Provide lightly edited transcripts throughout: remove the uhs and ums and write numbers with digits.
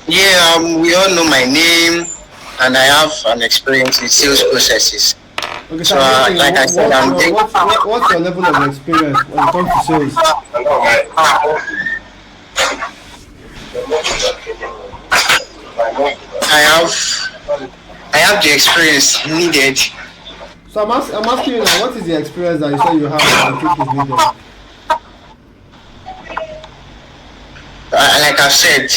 Yeah, we all know my name, and I have an experience in sales processes. Okay, so So, I'm getting like I said, what's I'm your doing. what's your level of experience when it comes to sales? I I have the experience needed. So I'm asking you now, what is the experience that you say you have that you think is needed? Like I've said,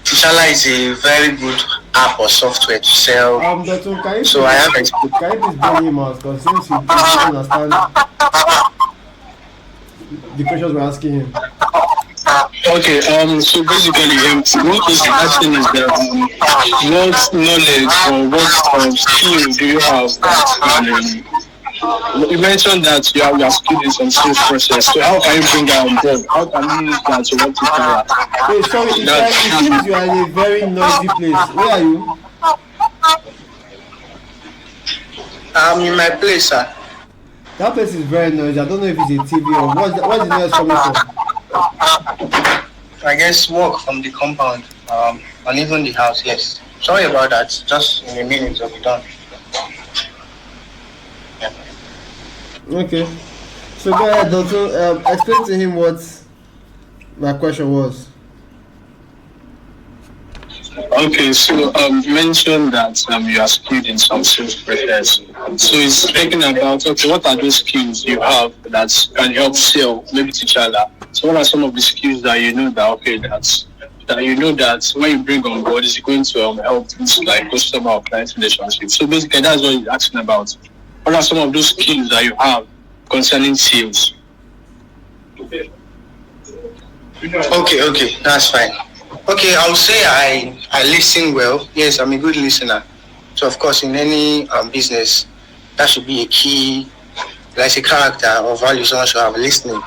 Tishala is a very good app or software to sell. Doctor, can you So please I have experience. can you please bring him out? Because since he didn't understand the questions we're asking him. Okay, so basically, what is asking is that what knowledge or what skill do you have that you mentioned that you are skilled in some sales process. So how can you bring that on board? How can you use that to rectify Wait, sorry, it seems you are in a very noisy place. Where are you? I'm in my place, sir. That place is very noisy. I don't know if it's a TV or what's the noise coming from? I guess work from the compound, and even the house. Yes. Sorry about that. Just in a minute, we'll be done. Yeah. Okay. So go ahead, Doctor. Explain to him what my question was. Okay, so you mentioned that you are skilled in some sales process. So it's speaking about okay, what are those skills you have that can help sell maybe to Chala? So what are some of the skills that you know that okay that you know that when you bring on board is going to help with like customer or client relationship. So basically that's what he's asking about. What are some of those skills that you have concerning sales? Okay, that's fine. Okay, I'll say I listen well. Yes, I'm a good listener. So of course, in any business, that should be a key, like a character or value someone should have listening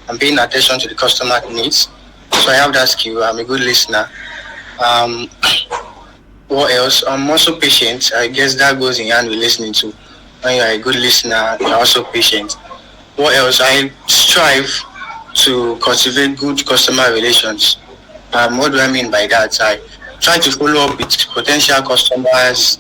and paying attention to the customer needs. So I have that skill. I'm a good listener. Um, what else? I'm also patient. I guess that goes in hand with listening too. When you're a good listener, you're also patient. What else? I strive to cultivate good customer relations. What do I mean by that? I try to follow up with potential customers,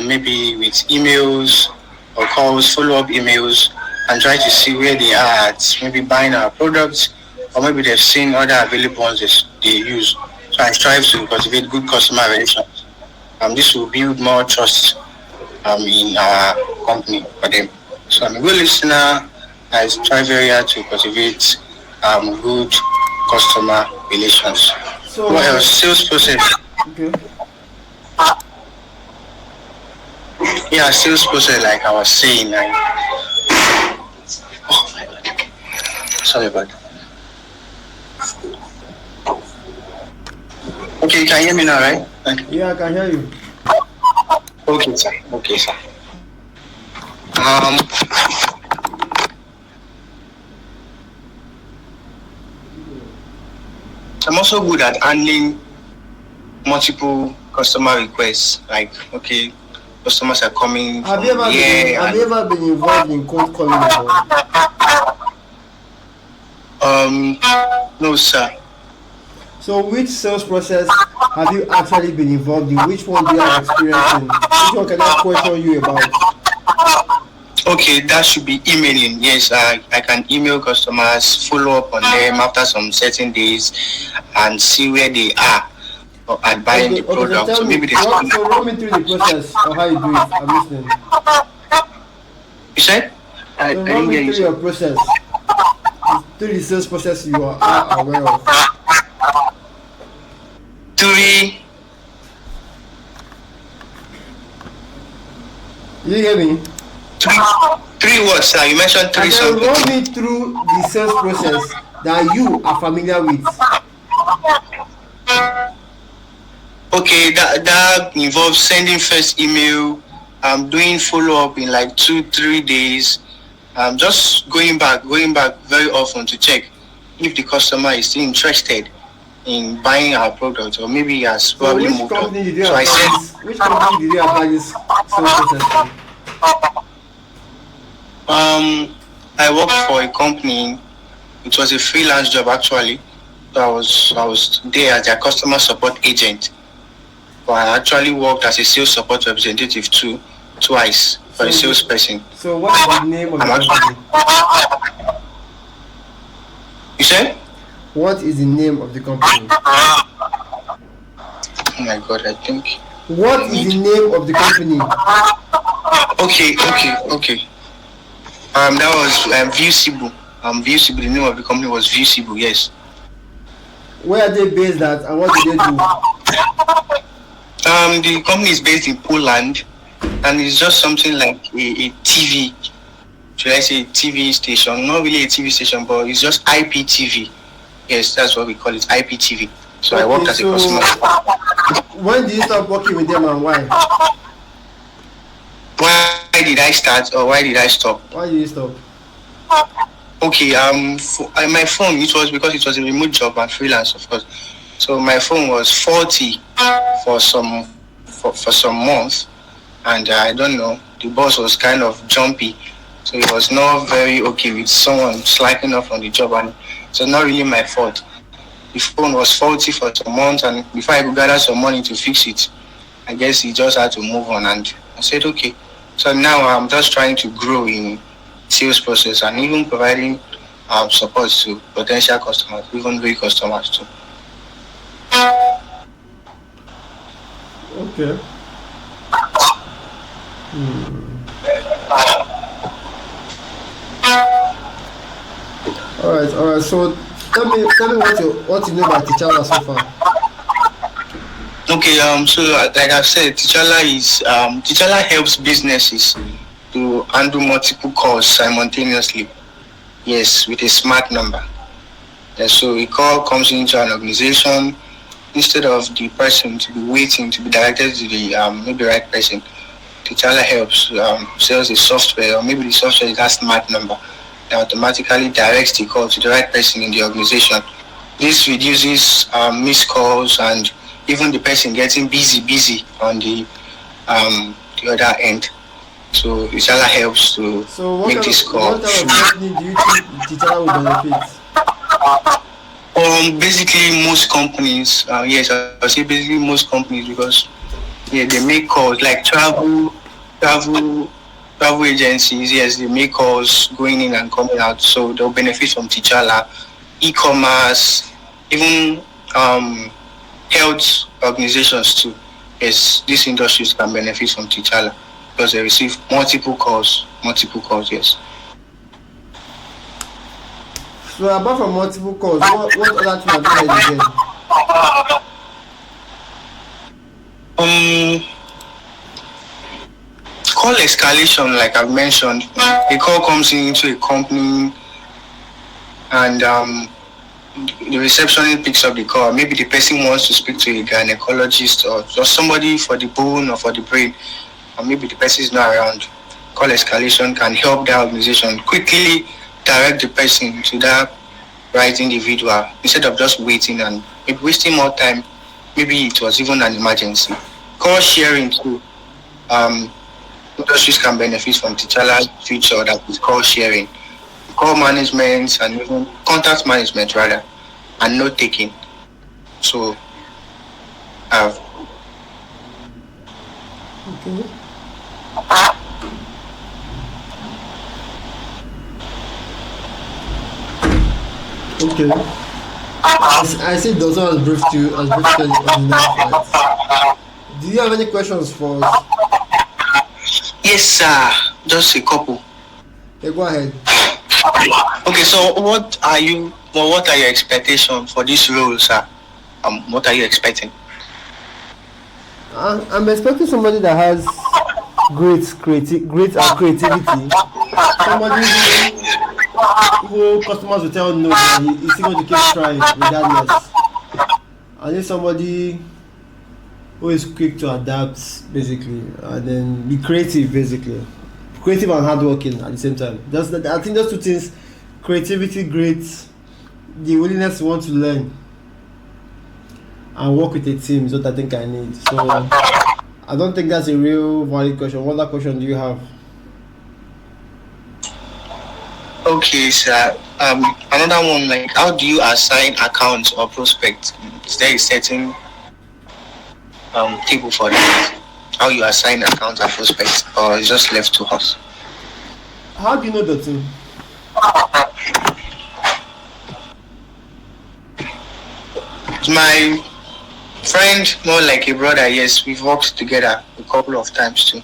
maybe with emails or calls, follow up emails, and try to see where they are at, maybe buying our products, or maybe they've seen other available ones they use. So I strive to cultivate good customer relations. This will build more trust in our company for them. So I'm a good listener. I strive very hard to cultivate good customer relations. What else? So Sales process. okay. Yeah, sales process. Like I was saying, oh my God. Sorry about that. Okay, you can hear me now, right? Yeah, I can hear you. Okay, sir. Okay, sir. Um, I'm also good at handling multiple customer requests. Like, okay, customers are coming Have from you ever been here, have you and ever been involved in cold calling before? um, no, sir. So which sales process have you actually been involved in? Which one do you have experience in? Which one can I question you about? Okay, that should be emailing. Yes, I can email customers, follow up on them after some certain days, and see where they are at buying the Okay, so product. tell So maybe me, they spend. run me through the process of how you do it. I'm listening. You said? So I run didn't me get you, through sir. your process, through the sales process you are aware of. Three. You hear me? Three, three words, sir. You mentioned I three said something. run me through the sales process that you are familiar with. Okay, that involves sending first email, doing follow up in like 2 3 days, just going back very often to check if the customer is still interested in buying our product or maybe he has So probably moved on. So I which company did you apply this sales process to? I worked for a company. It was a freelance job actually. So I was there as their customer support agent. But I actually worked as a sales support representative too, twice for a So, salesperson. so what is the name of the I'm company? actually, you said? What is the name of the company? Oh my god, I think What I is the need. name of the company? Okay. That was Viewsible. Viewsible. The name of the company was Viewsible. Yes. Where are they based at and what do they do? The company is based in Poland, and it's just something like a TV. Should I say TV station? Not really a TV station, but it's just IPTV. Yes, that's what we call it, IPTV. So I Okay, worked as a customer. when did you stop working with them and why? Why did I start or why did I stop? Why did you stop? Okay, my phone, it was because it was a remote job and freelance, of course. So my phone was faulty for some months, and I don't know, the boss was kind of jumpy, so it was not very okay with someone slacking off on the job, and so not really my fault. The phone was faulty for some months, and before I could gather some money to fix it, I guess he just had to move on, and I said okay. So now I'm just trying to grow in sales process and even providing support to potential customers, even real customers too. Okay. All right. So tell me what you know about T'Challa so far. Okay, so like I've said, T'Challa helps businesses to handle multiple calls simultaneously. Yes, with a smart number. Yeah, so a call comes into an organization, instead of the person to be waiting to be directed to the maybe right person. T'Challa helps sells a software, or maybe the software is that smart number that automatically directs the call to the right person in the organization. This reduces missed calls and even the person getting busy on the other end. So T'Challa helps to So what make kind this of call. what kind of company do you think T'Challa will benefit? Basically most companies, yes, I'll say basically most companies, because yeah, they make calls like travel, travel agencies. Yes, they make calls going in and coming out, so they'll benefit from T'Challa. E-commerce, even health organizations too. Yes, these industries can benefit from T'Challa because they receive multiple calls. Yes. So apart from multiple calls, what other tool have you heard again? Um, Call escalation, like I've mentioned, a call comes into a company, and the receptionist picks up the call. Maybe the person wants to speak to a gynecologist or just somebody for the bone or for the brain, or maybe the person is not around. Call escalation can help the organization quickly direct the person to that right individual instead of just waiting and maybe wasting more time. Maybe it was even an emergency. Call sharing too. Industries can benefit from T'Challa's feature that is call sharing, call management, and even contact management rather, and note taking. So, uh, Okay. Okay. I see Dawson has briefed you on the next flight. Do you have any questions for us? yes, sir. Just a couple. Okay, go ahead. Okay, so what are your expectations for this role, sir? What are you expecting? I'm expecting somebody that has great creativity. Somebody who customers will tell no, but he's still going to keep trying regardless. I need somebody who is quick to adapt, basically, and then be creative, basically. Creative and hardworking at the same time. I think those two things, creativity, great, the willingness to want to learn and work with a team is what I think I need. So I don't think that's a real valid question. What other question do you have? Okay, sir. Another one, like, how do you assign accounts or prospects? Is there a certain table for that? How you assign accounts and prospects, or it's just left to us? How do you know the team? My friend, more like a brother. Yes, we've worked together a couple of times too.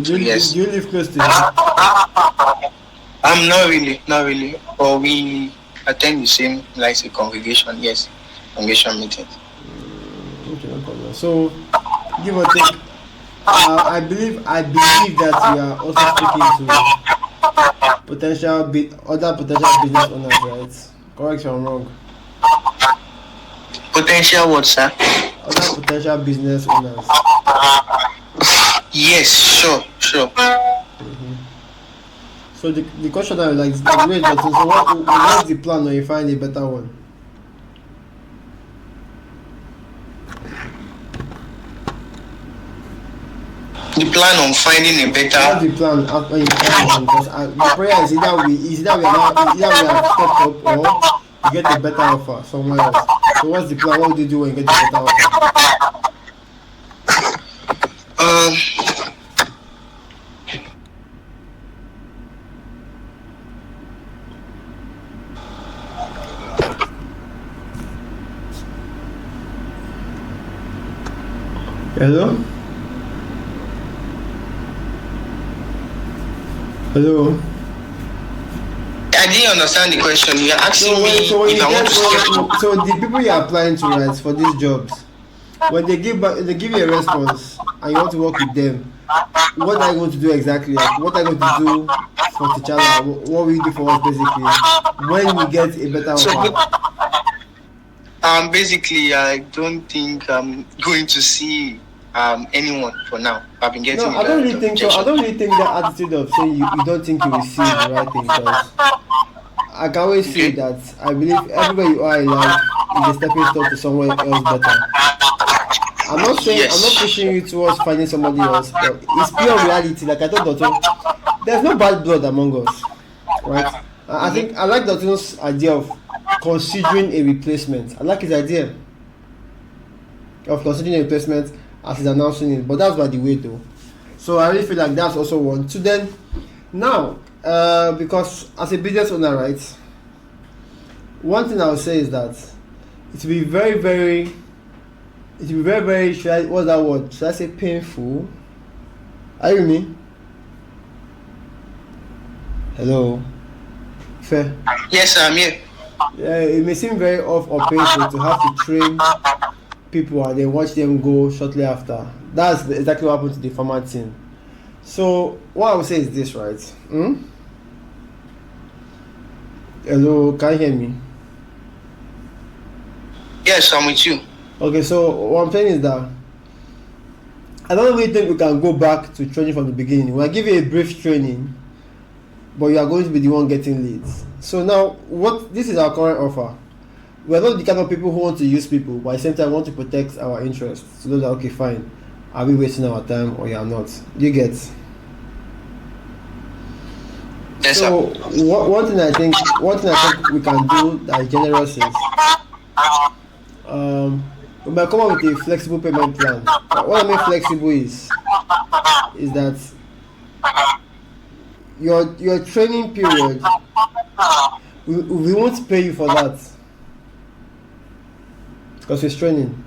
Do Yes. you live close to him? Not really. But we attend the same, like, a congregation. Yes, congregation meetings. Okay, no problem. So, give or take, I believe that you are also speaking to other potential business owners, right? Correct if I'm wrong. Potential what, sir? Other potential business owners. Yes, sure. So the question I would like is great, but so what's the plan when you find a better one? The plan on finding a What's better. the plan after you find one? Because the prayer is either we have stepped up or you get a better offer somewhere else. So what's the plan? What would you do when you get a better offer? Um, Hello? Hello? I didn't understand the question. You're asking me if I want to step. So the people you're applying to, right, for these jobs, when they give you a response and you want to work with them, what are you going to do exactly? Like, what are you going to do for T'Challa? What will you do for us basically when we get a better offer? Basically, I don't think I'm going to see anyone for now. I've been getting. No, I don't really think so. I don't really think that attitude of saying you don't think you will see the right thing, because I can always say that I believe everywhere you are in life is a stepping stone to somewhere else better. I'm not saying I'm not pushing you towards finding somebody else, but it's pure reality. Like I told Dotun, there's no bad blood among us, right? I think I like Dotun's idea of considering a replacement. I like his idea of considering a replacement as he's announcing it, but that's by the way though. So I really feel like that's also one. So then, now, because as a business owner, right, one thing I would say is that it will be very, what's that word? Should I say painful? Are you with me? Hello? Fair? Yes, I'm here. Yeah, it may seem very off or painful to have to train people and then watch them go shortly after. That's exactly what happened to the former team. So what I would say is this, right? Hello, can you hear me? Yes, I'm with you. Okay, so what I'm saying is that I don't really think we can go back to training from the beginning. We'll give you a brief training, but you are going to be the one getting leads. So now, this is our current offer. We're not the kind of people who want to use people, but at the same time want to protect our interests. So those are okay, fine. Are we wasting our time or you are not? Do you get? Yes, so one thing I think we can do that is generous is we might come up with a flexible payment plan. What I mean flexible is that your training period, we won't pay you for that because it's training.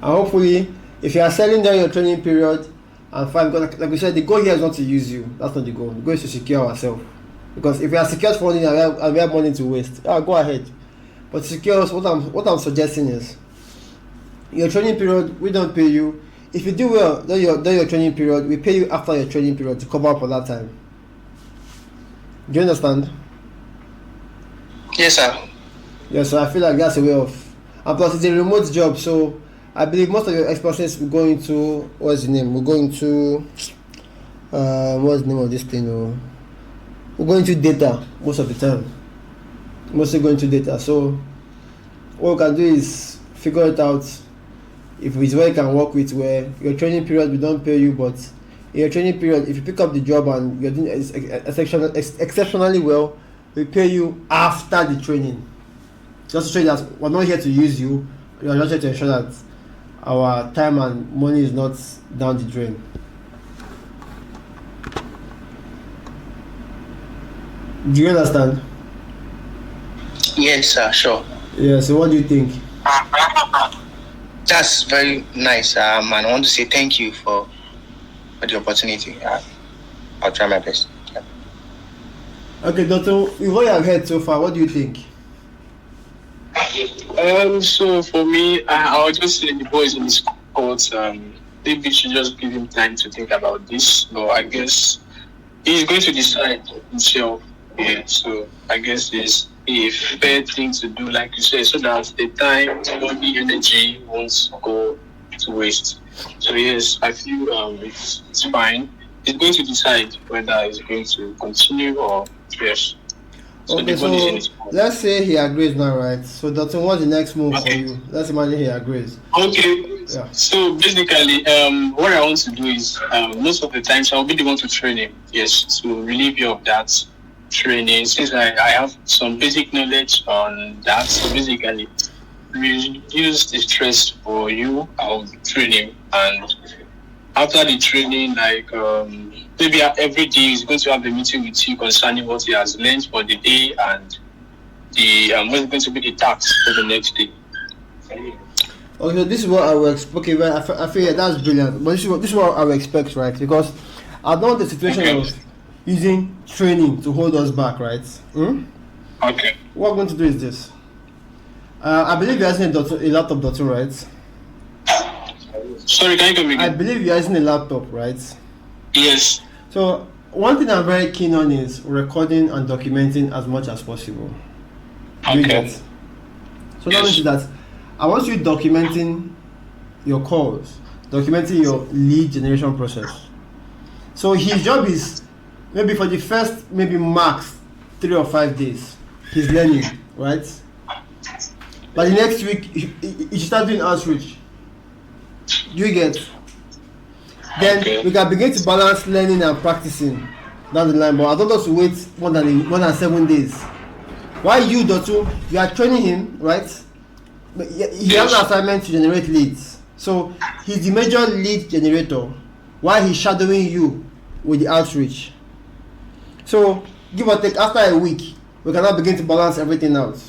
And hopefully, if you are selling during your training period and fine, because like we said, the goal here is not to use you. That's not the goal. The goal is to secure ourselves. Because if we are secured for money and we have money to waste, go ahead. But to secure us, what I'm suggesting is your training period, we don't pay you. If you do well during your training period, we pay you after your training period to cover up for that time. Do you understand? Yes, sir. Yeah, so I feel like that's a way of, and plus it's a remote job, so I believe most of your expenses will go into, what's the name? We're going to, what's the name of this thing? We're going to data most of the time. Mostly going to data. So what we can do is figure it out. If it's where you can work with, where your training period we don't pay you, but in your training period, if you pick up the job and you're doing exceptionally well, we pay you after the training. Just to show you that we're not here to use you, we are just here to ensure that our time and money is not down the drain. Do you understand? Yes, sir, sure. Yeah, so what do you think? That's very nice, and I want to say thank you for the opportunity. I'll try my best. Yeah. Okay, Doctor, with what you have heard so far, what do you think? So for me, I'll just say the boys in this court, maybe we should just give him time to think about this. But I guess he's going to decide himself. Yeah, so I guess it's a fair thing to do, like you said, so that the time, money, energy won't go to waste. So yes, I feel it's fine. He's going to decide whether he's going to continue or yes. So Okay, so let's say he agrees now, right? So Doctor, what's the next move for you? Let's imagine he agrees. Okay. Yeah. So basically, what I want to do is most of the times I'll be the one to train him. Yes, to relieve you of that training, since I have some basic knowledge on that. So basically, reduce the stress for you. I'll train him, and after the training, like maybe every day he's going to have a meeting with you concerning what he has learned for the day and the what's going to be the task for the next day. Okay, so this is what I will expect. Okay, well, I feel that's brilliant. But this is what I will expect, right? Because I don't want the situation of using training to hold us back, right? Okay. What I'm going to do is this. I believe you're using a laptop, Doctor, right? Sorry, can you come again? I believe you're using a laptop, right? Yes. So one thing I'm very keen on is recording and documenting as much as possible. Okay. So that means that I want you documenting your calls, documenting your lead generation process. So his job is maybe for the first max 3 or 5 days, he's learning, right? But the next week he should start doing outreach. Do you get? Then we can begin to balance learning and practicing down the line. But I don't want to wait more than 7 days. Why you, Doctor? You are training him, right? But he has an assignment to generate leads. So he's the major lead generator while he's shadowing you with the outreach. So give or take, after a week, we can now begin to balance everything out.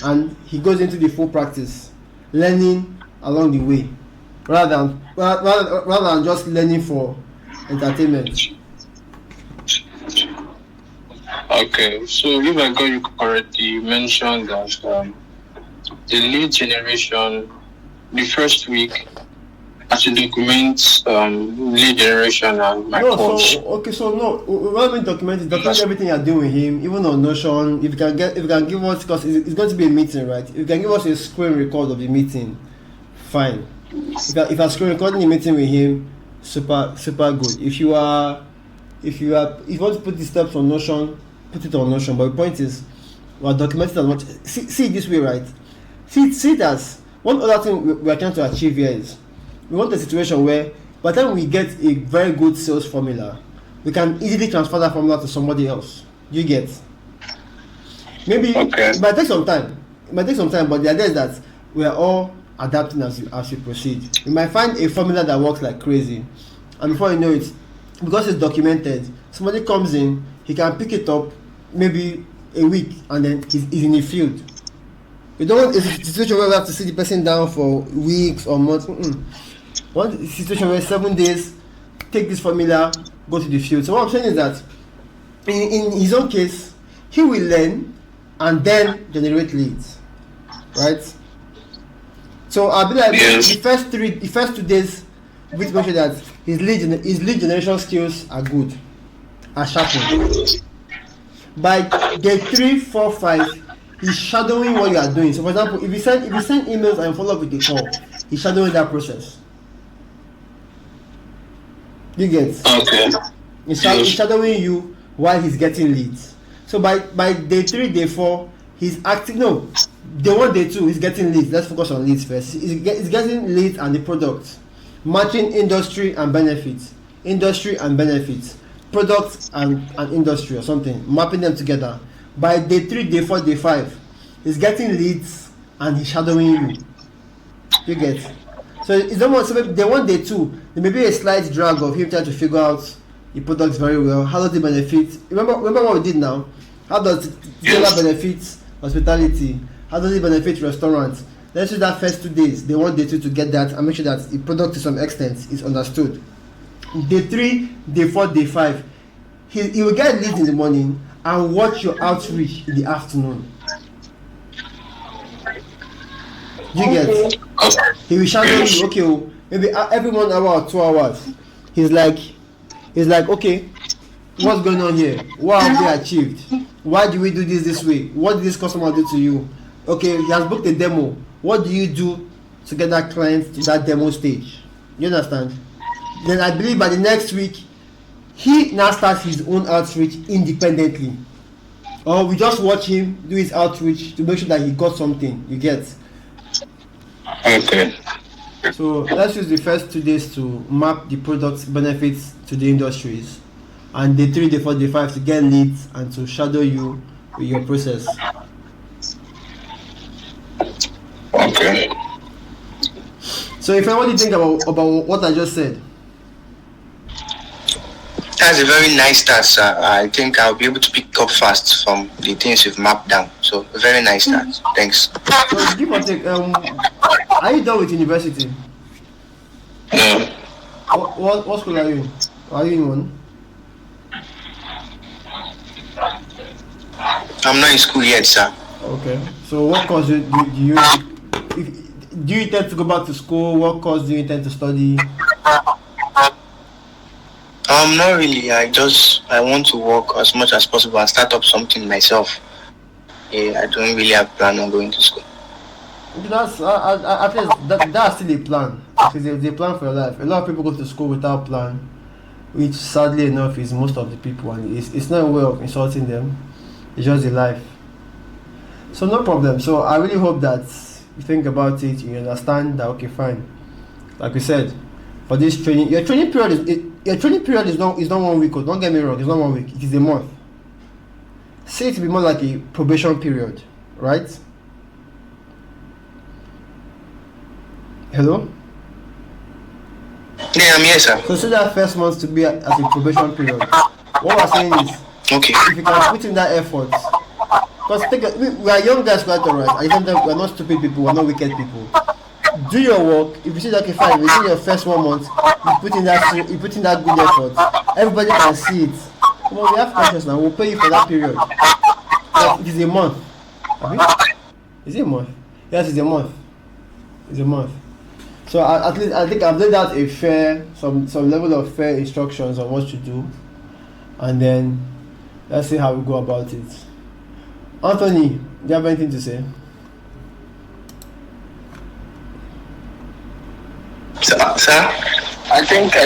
And he goes into the full practice, learning along the way, rather than just learning for entertainment. Okay, so if I got you correctly, you mentioned that the lead generation, the first week, I should document lead generation and my coach. What I mean document everything you're doing with him, even on Notion. If you can give us, because it's going to be a meeting, right? If you can give us a screen record of the meeting, fine. If I'm screen recording the meeting with him, super good. If you want to put the steps on Notion, put it on Notion. But the point is, we're documenting as much. See it this way, right? See it as one other thing we are trying to achieve here is we want a situation where by the time we get a very good sales formula, we can easily transfer that formula to somebody else. You get? Maybe it might take some time. But the idea is that we are all adapting as we proceed. You might find a formula that works like crazy, and before you know it, because it's documented, somebody comes in, he can pick it up maybe a week, and then he's in the field. You don't want a situation where we have to sit the person down for weeks or months. One situation where 7 days, take this formula, go to the field. So what I'm saying is that in his own case, he will learn and then generate leads, right? So I'll be like the first 2 days, we make sure that his lead generation skills are good, are sharpened. By day 3, 4, 5, he's shadowing what you are doing. So for example, if you send emails and follow up with a call, he's shadowing that process. You get? Okay. He's shadowing you while he's getting leads. So by day 3, day 4, he's acting. No, day 1, day 2, he's getting leads. Let's focus on leads first. He's getting leads and the product, matching industry and benefits. industry and benefits, product and industry or something, mapping them together. By day 3, day 4, day 5, he's getting leads and he's shadowing you. You get? So it's almost, so maybe day 1, day 2, there may be a slight drag of him trying to figure out the products very well. How does it benefit? Remember what we did now? How does it benefit hospitality? How does it benefit restaurants? Let's use that first 2 days, day 1, day 2, to get that and make sure that the product to some extent is understood. Day 3, day 4, day 5, he will get leads in the morning and watch your outreach in the afternoon. You get? He will shadow you. Okay, maybe every 1 hour or 2 hours. He's like, okay, what's going on here? What have we achieved? Why do we do this way? What did this customer do to you? Okay, he has booked a demo. What do you do to get that client to that demo stage? You understand? Then I believe by the next week, he now starts his own outreach independently. Or we just watch him do his outreach to make sure that he got something. You get? Okay. So let's use the first 2 days to map the product's benefits to the industries, and day 3, day 4, day 5 to get leads and to shadow you with your process. Okay. So if I want to think about what I just said. That's a very nice start, sir. I think I'll be able to pick up fast from the things you've mapped down. So very nice start. Thanks. So give or take, are you done with university? No. What school are you in? Are you in one? I'm not in school yet, sir. Okay. So what course do you intend to go back to school? What course do you intend to study? Not really. I want to work as much as possible and start up something myself. I don't really have plan on going to school. That's at least that's still a plan. It's a plan for your life. A lot of people go to school without plan, which sadly enough is most of the people, and it's not a way of insulting them. It's just a life. So no problem. So I really hope that you think about it, you understand that, okay, fine. Like we said, for this training, your training period is not 1 week. Don't get me wrong, it's not 1 week. It is a month. Say it to be more like a probation period, right? Hello? Yeah, I'm here, sir. Consider that first month to be as a probation period. What we're saying is, Okay. if you can put in that effort, because we are young guys, quite alright. At the same time, we're not stupid people, we're not wicked people. Do your work. If you see that, okay, fine, within your first 1 month, you put in that good effort, everybody can see it. Well, we have conscience now, we'll pay you for that period. Like, it is a month. Is it a month? Yes, it's a month. It's a month. So at least I think I've laid out some level of fair instructions on what to do, and then let's see how we go about it. Anthony, do you have anything to say? Sir? I think now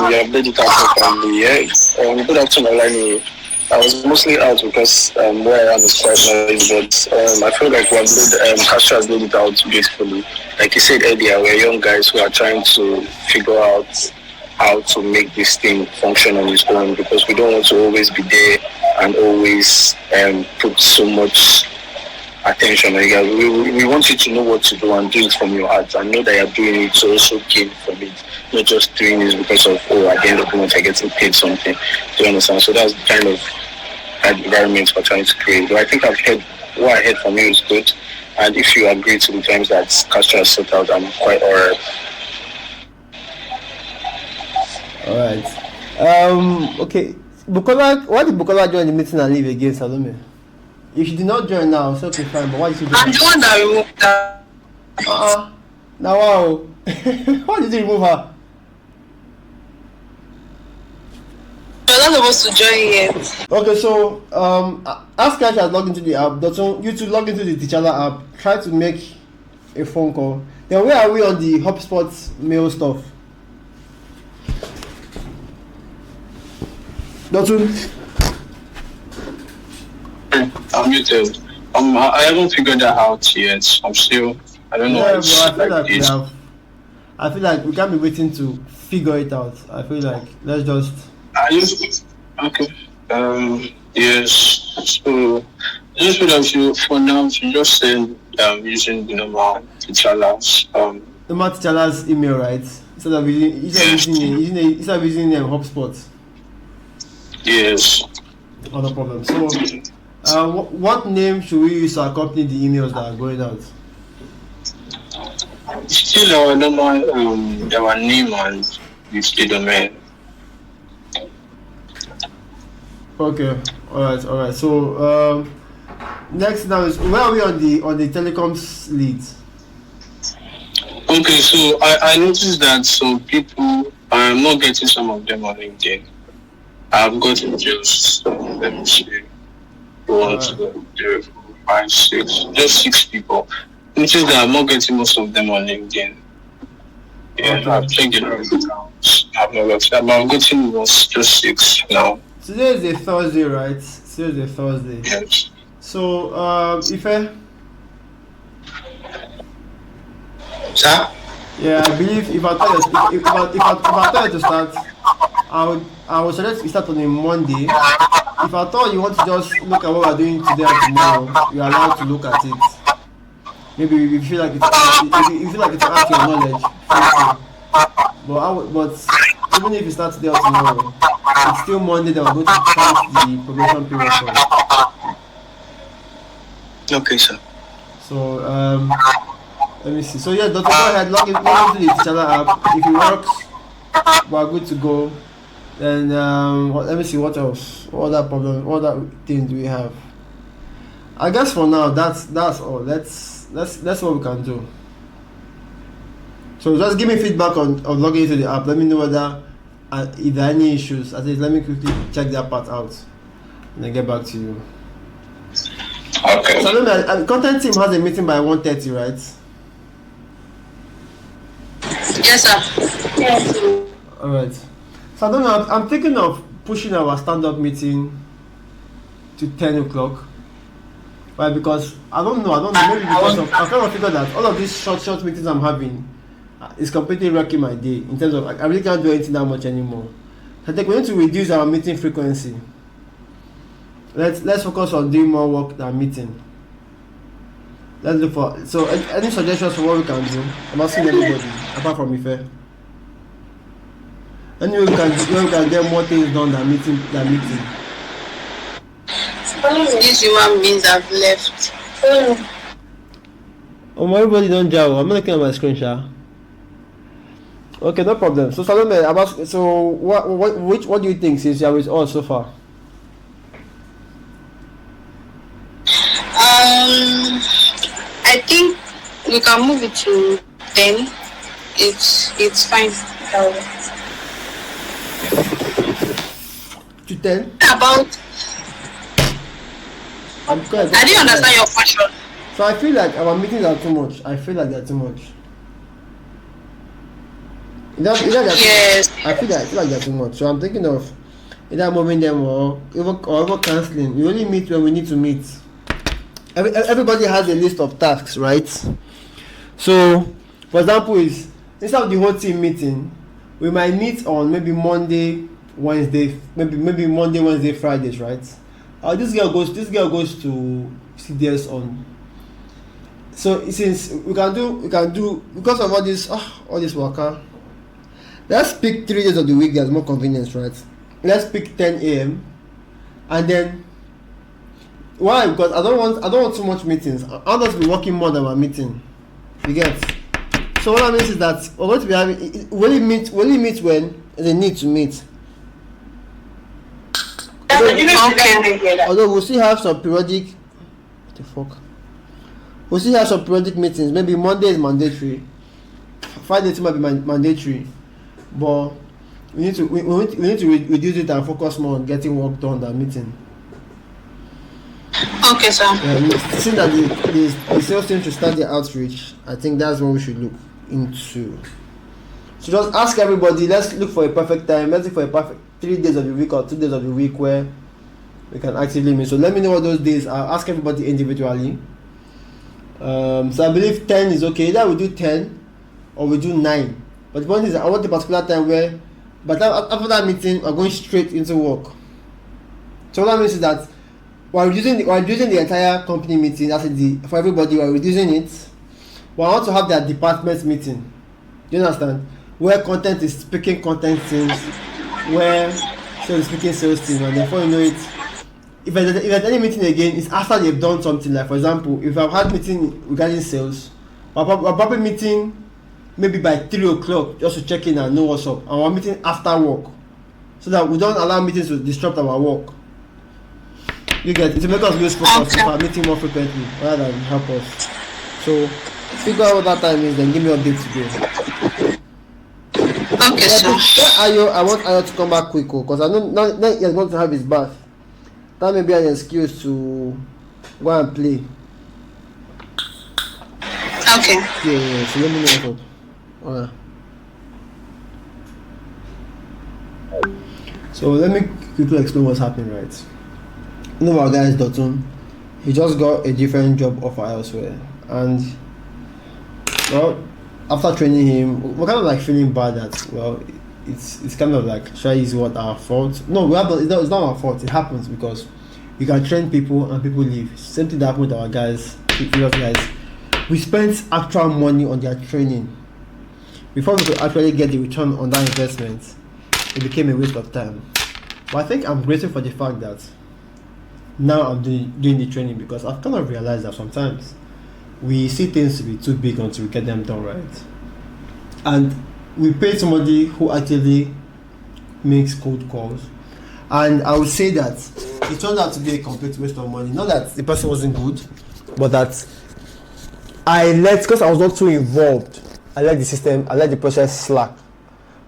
you have laid it out properly. Yeah. Good afternoon, Olani. I was mostly out because where I am is quite noisy, but I feel like Castro has laid it out beautifully. Like you said earlier, we're young guys who are trying to figure out how to make this thing function on its own, because we don't want to always be there and always put so much attention. We want you to know what to do and do it from your heart, and know that you're doing it to also gain from it, not just doing it because of, at the end of the month I'm getting paid something. Do you understand? So that's the kind of environment we're trying to create. But I think what I heard from you is good, and if you agree to the terms that Castro has set out, I'm quite alright. Alright. Okay. Bukola, why did Bukola join the meeting and leave again, Salome? If she did not join now, it's okay, fine, but why did she do that? I'm the one that removed her. Now, wow. Why did you remove her? You're not supposed to join yet. Okay, so ask Cash has logged into the app. Dotun, you to log into the T'Challa app. Try to make a phone call. Then where are we on the HubSpot mail stuff? Dotun? I'm muted. I haven't figured that out yet. I'm still, I don't know. Yeah, bro, I I feel like we can't be waiting to figure it out. I feel like let's just. Are you okay? Yes. So just feel like you for now you just send using the normal T'Challa's No matter T'Challa's email, right? Instead of using HubSpot. Yes. Not a problem. So, what name should we use to accompany the emails that are going out? Still our normal our name and the domain. Okay. All right. So, next now is where are we on the telecoms leads? Okay, so I noticed that some people, I'm not getting some of them on LinkedIn. I've gotten just, let me see, 1, 2, 3, 4, 5, 6, just 6 people. Notice that I'm not getting most of them on LinkedIn. Yeah, Okay. I've checked the accounts. I've not got, but I've gotten just 6 now. Today is a Thursday, right? Today is a Thursday. Yes. So, Ife? Sir? Yeah, I believe if I tell you, if I tell you to start, I would suggest you start on a Monday. If I thought you want to just look at what we're doing today and tomorrow, you're allowed to look at it. Maybe if you feel like it's add to your knowledge, feel free. But even if you start today or tomorrow, it's still Monday that we're going to count the probation period for. Okay, sir. So let me see. So yeah, Doctor, go ahead, log into the T'Challa app. If it works, we're good to go. Then let me see what else. What other things do we have? I guess for now that's all. That's what we can do. So just give me feedback on logging into the app. Let me know whether if there are any issues. At least let me quickly check that part out and then get back to you. Okay. So content team has a meeting by 1:30, right? Yes, sir. Yes. All right. So I don't know. I'm thinking of pushing our stand-up meeting to 10 o'clock. Why? Because I don't know. Maybe because I kind of figured that all of these short meetings I'm having is completely wrecking my day in terms of I really can't do anything that much anymore. So I think we need to reduce our meeting frequency. Let's focus on doing more work than meeting. Let's look for any suggestions for what we can do. I'm asking everybody apart from Ife. Anyway, we can get more things done than meeting. These human beings have left. Oh, everybody don't jaw. I'm not looking at my screen, Sha. Okay, no problem. So Salome, what do you think since you are with us so far? I think we can move it to 10. It's fine. To 10? About. I didn't understand your question. So I feel like our meetings are too much. I feel like they're too much. Yes. I feel like they're too much. So I'm thinking of either moving them or even cancelling. We only meet when we need to meet. Everybody has a list of tasks, right? So, for example, instead of the whole team meeting, we might meet on maybe Monday, Wednesday, maybe Monday, Wednesday, Fridays, right? This girl goes to CDS on. So since we can do because of all this worker. Let's pick 3 days of the week. There's more convenience, right? Let's pick 10 a.m. and then why? Because I don't want too much meetings. I want us to be working more than our meeting. You get? So what that means is that we're going to be having will you meet when they need to meet. Although we'll still have some periodic what the fuck? We'll still have some periodic meetings. Maybe Monday is mandatory. Friday might be mandatory. But we need to reduce it and focus more on getting work done than meeting. Okay, sir. Since that the sales team should start their outreach, I think that's what we should look into. So just ask everybody, let's look for a perfect time. Let's look for a perfect 3 days of the week or 2 days of the week where we can actively meet. So let me know what those days are. Ask everybody individually. So I believe 10 is okay. Either we do 10 or we do 9. But the point is, I want a particular time where, by the time after that meeting, I'm going straight into work. So what that means is that we're reducing the entire company meeting. That's for everybody. We're reducing it. But I want to have their department meeting. Do you understand? Where content is speaking content teams, where sales is speaking sales team, and before you know it, if there's any meeting again, it's after they've done something. Like for example, if I've had meeting regarding sales, we're probably meeting maybe by 3 o'clock just to check in and know what's up, and we're meeting after work, so that we don't allow meetings to disrupt our work. You get it? To make us lose focus if we're meeting more frequently rather than help us. So figure out what that time is, then give me updates today. Okay, sir. I want Ayo to come back quick, because I know now he's going to have his bath. That may be an excuse to go and play. Okay. Yeah. So let me know what's up. Alright. So let me quickly explain what's happening, right? You know our guy is Dotun. He just got a different job offer elsewhere, and well, after training him, we're kind of like feeling bad that it's kind of like, should I use what our fault? No, it's not our fault. It happens because you can train people and people leave. Same thing that happened with our guys, previous guys. We spent actual money on their training. Before we could actually get the return on that investment, it became a waste of time. But I think I'm grateful for the fact that now I'm doing the training, because I've kind of realized that sometimes we see things to be too big until we get them done right. And we paid somebody who actively makes cold calls, and I would say that it turned out to be a complete waste of money. Not that the person wasn't good, but that because I was not too involved, I let the system, I let the process slack.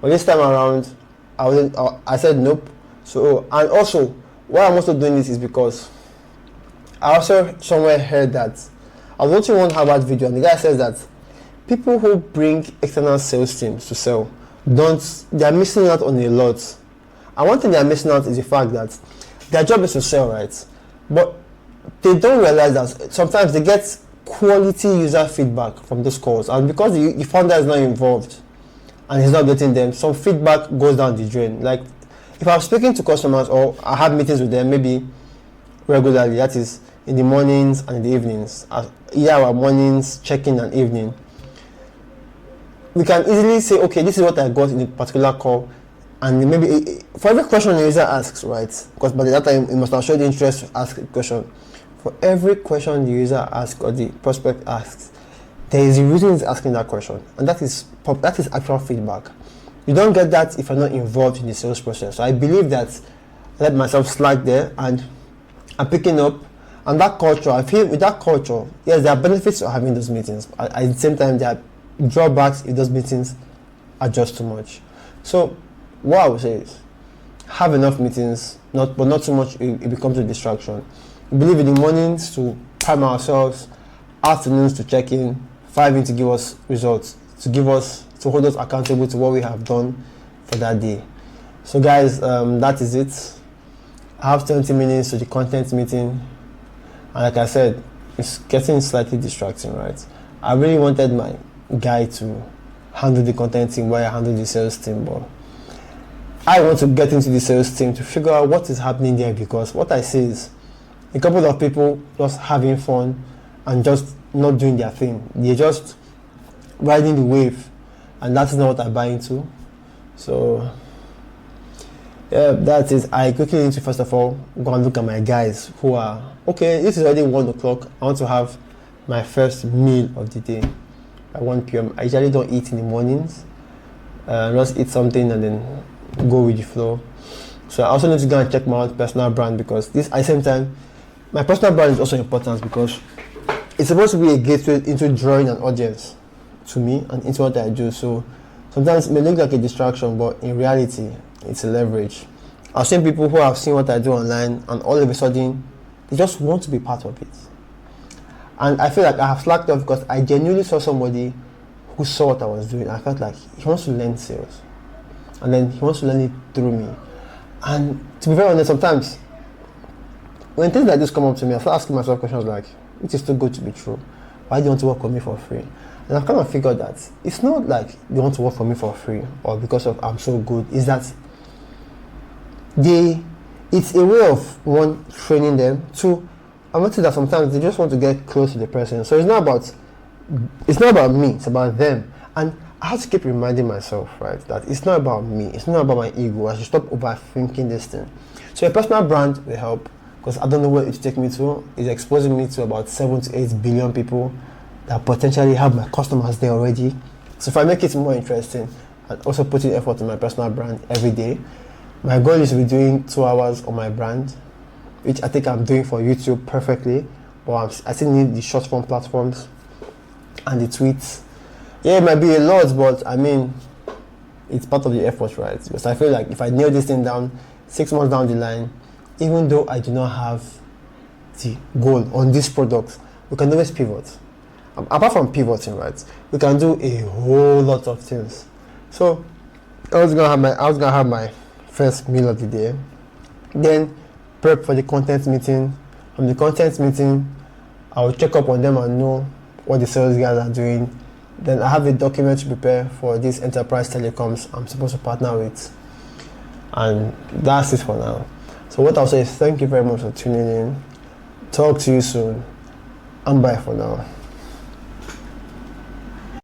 But this time around, I said nope. So, and also, why I'm also doing this is because I also somewhere heard that I was watching one Harvard video, and the guy says that people who bring external sales teams to sell they are missing out on a lot. And one thing they are missing out is the fact that their job is to sell, right? But they don't realize that sometimes they get quality user feedback from those calls, and because the founder is not involved and he's not getting them, some feedback goes down the drain. Like if I'm speaking to customers or I have meetings with them maybe regularly, that is in the mornings and in the evenings, our mornings, check-in and evening, we can easily say, okay, this is what I got in a particular call, and maybe for every question the user asks, right, because by that time you must have showed interest to ask a question. For every question the user asks or the prospect asks, there is a reason he's asking that question, and that is actual feedback. You don't get that if you're not involved in the sales process. So I believe that I let myself slide there, and I'm picking up. And that culture, I feel with that culture, yes, there are benefits of having those meetings. At the same time, there are drawbacks if those meetings are just too much. So what I would say is, have enough meetings, but not too much it becomes a distraction. We believe in the mornings to prime ourselves, afternoons to check in, 5 in to give us results, to hold us accountable to what we have done for that day. So guys, that is it. I have 20 minutes to the content meeting, and like I said, it's getting slightly distracting, right? I really wanted my guy to handle the content team while I handle the sales team, but I want to get into the sales team to figure out what is happening there, because what I see is a couple of people just having fun and just not doing their thing. They're just riding the wave, and that's not what I buy into. So yeah, that is. I quickly need to first of all go and look at my guys who are okay. This is already 1 o'clock. I want to have my first meal of the day at 1 p.m. I usually don't eat in the mornings. Just eat something and then go with the flow. So I also need to go and check my own personal brand, because this at the same time, my personal brand is also important because it's supposed to be a gateway into drawing an audience to me and into what I do. So sometimes it may look like a distraction, but in reality, it's a leverage. I've seen people who have seen what I do online, and all of a sudden, they just want to be part of it. And I feel like I have slacked off because I genuinely saw somebody who saw what I was doing. I felt like he wants to learn sales, and then he wants to learn it through me. And to be very honest, sometimes when things like this come up to me, I start asking myself questions like, it is too good to be true. Why do you want to work with me for free? And I've kind of figured that it's not like they want to work for me for free or because of I'm so good. It's that it's a way of one training them. Two, I want to that sometimes they just want to get close to the person. So it's not about me, it's about them. And I have to keep reminding myself, right, that it's not about me, it's not about my ego. I should stop overthinking this thing. So a personal brand will help because I don't know where it take me to. It's exposing me to about 7 to 8 billion people that potentially have my customers there already. So if I make it more interesting and also put in effort in my personal brand every day, my goal is to be doing 2 hours on my brand, which I think I'm doing for YouTube perfectly, but I still need the short form platforms and the tweets. Yeah, it might be a lot, but I mean, it's part of the effort, right? Because I feel like if I nail this thing down 6 months down the line, even though I do not have the goal on this product, we can always pivot. Apart from pivoting, right, we can do a whole lot of things. So I was gonna have my first meal of the day, then prep for the content meeting. From the content meeting, I will check up on them and know what the sales guys are doing. Then I have a document to prepare for these enterprise telecoms I'm supposed to partner with, and that's it for now. So what I'll say is thank you very much for tuning in. Talk to you soon, and bye for now.